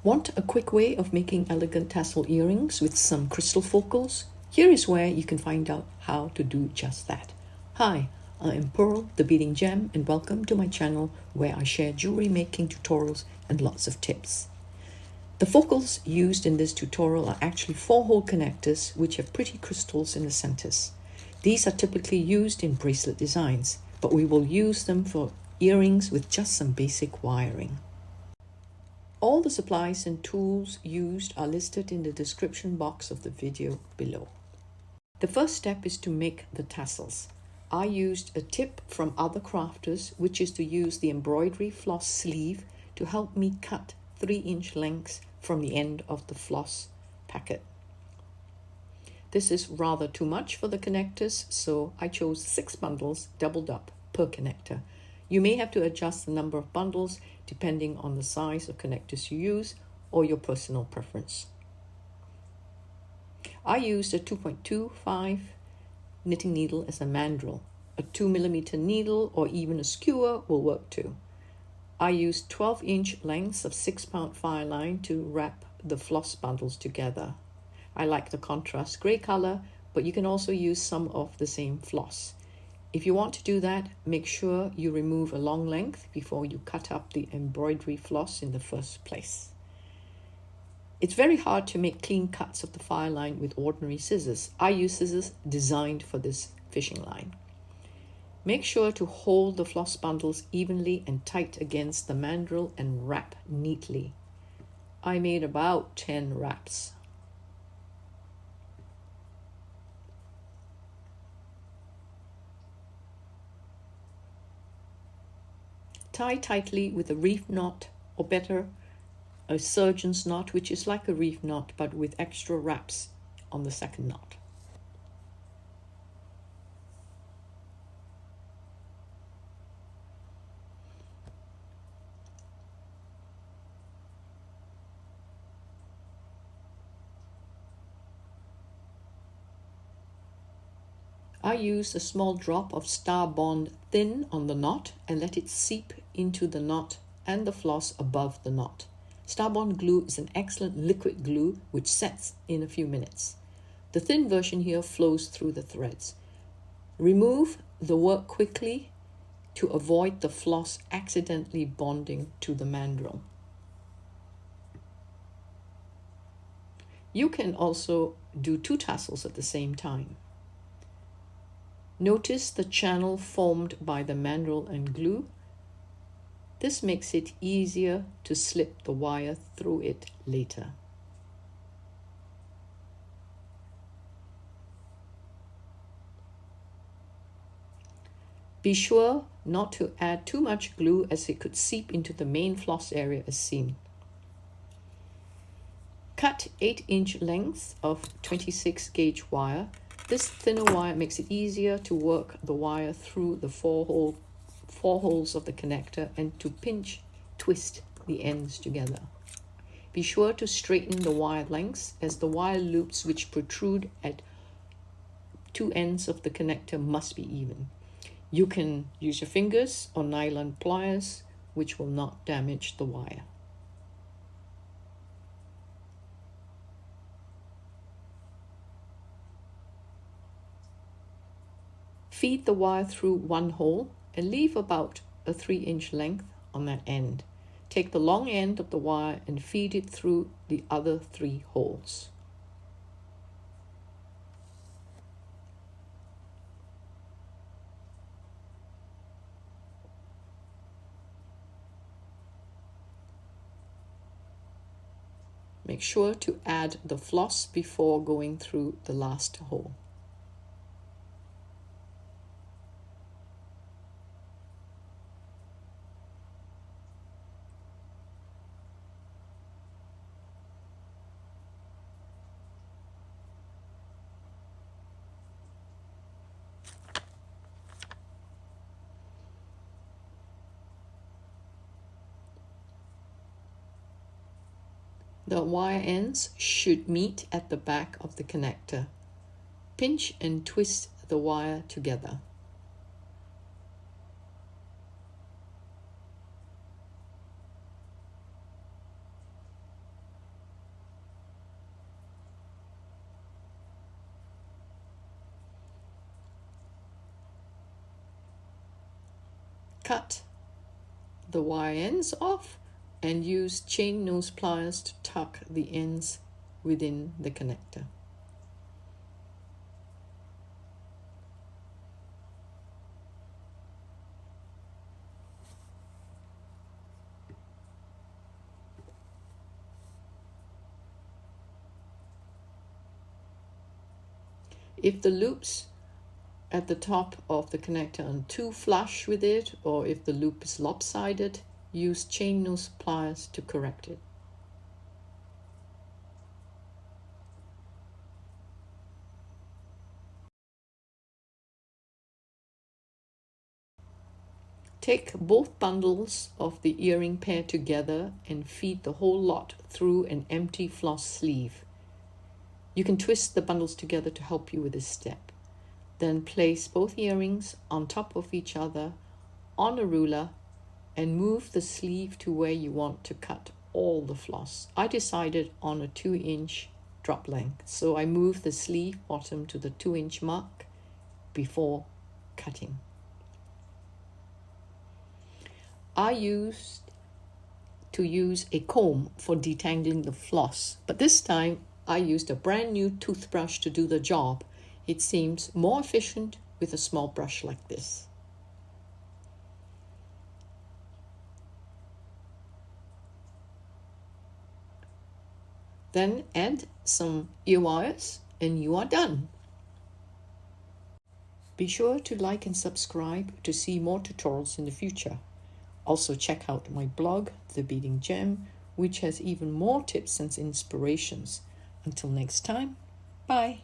Want a quick way of making elegant tassel earrings with some crystal focals? Here is where you can find out how to do just that. Hi, I am Pearl, the Beading Gem, and welcome to my channel where I share jewelry making tutorials and lots of tips. The focals used in this tutorial are actually 4-hole connectors which have pretty crystals in the centers. These are typically used in bracelet designs, but we will use them for earrings with just some basic wiring. All the supplies and tools used are listed in the description box of the video below. The first step is to make the tassels. I used a tip from other crafters, which is to use the embroidery floss sleeve to help me cut 3-inch lengths from the end of the floss packet. This is rather too much for the connectors, so I chose 6 bundles doubled up per connector. You may have to adjust the number of bundles depending on the size of connectors you use or your personal preference. I used a 2.25 knitting needle as a mandrel. A 2mm needle or even a skewer will work too. I used 12-inch lengths of 6-pound Fireline to wrap the floss bundles together. I like the contrast grey color, but you can also use some of the same floss. If you want to do that, make sure you remove a long length before you cut up the embroidery floss in the first place. It's very hard to make clean cuts of the Fireline with ordinary scissors. I use scissors designed for this fishing line. Make sure to hold the floss bundles evenly and tight against the mandrel and wrap neatly. I made about 10 wraps. Tie tightly with a reef knot, or better, a surgeon's knot, which is like a reef knot but with extra wraps on the second knot. I used a small drop of Star Bond thin on the knot and let it seep into the knot and the floss above the knot. Star Bond glue is an excellent liquid glue which sets in a few minutes. The thin version here flows through the threads. Remove the work quickly to avoid the floss accidentally bonding to the mandrel. You can also do 2 tassels at the same time. Notice the channel formed by the mandrel and glue. This makes it easier to slip the wire through it later. Be sure not to add too much glue as it could seep into the main floss area as seen. Cut 8-inch lengths of 26 gauge wire. This thinner wire makes it easier to work the wire through the 4 holes of the connector and to twist the ends together. Be sure to straighten the wire lengths as the wire loops which protrude at 2 ends of the connector must be even. You can use your fingers or nylon pliers, which will not damage the wire. Feed the wire through 1 hole and leave about a 3-inch length on that end. Take the long end of the wire and feed it through the other 3 holes. Make sure to add the floss before going through the last hole. The wire ends should meet at the back of the connector. Pinch and twist the wire together. Cut the wire ends off and use chain nose pliers to tuck the ends within the connector. If the loops at the top of the connector are too flush with it, or if the loop is lopsided, use chain nose pliers to correct it. Take both bundles of the earring pair together and feed the whole lot through an empty floss sleeve. You can twist the bundles together to help you with this step. Then place both earrings on top of each other on a ruler and move the sleeve to where you want to cut all the floss. I decided on a 2-inch drop length, so I moved the sleeve bottom to the 2-inch mark before cutting. I used a comb for detangling the floss, but this time I used a brand new toothbrush to do the job. It seems more efficient with a small brush like this. Then add some ear wires and you are done. Be sure to like and subscribe to see more tutorials in the future. Also check out my blog, The Beading Gem, which has even more tips and inspirations. Until next time, bye.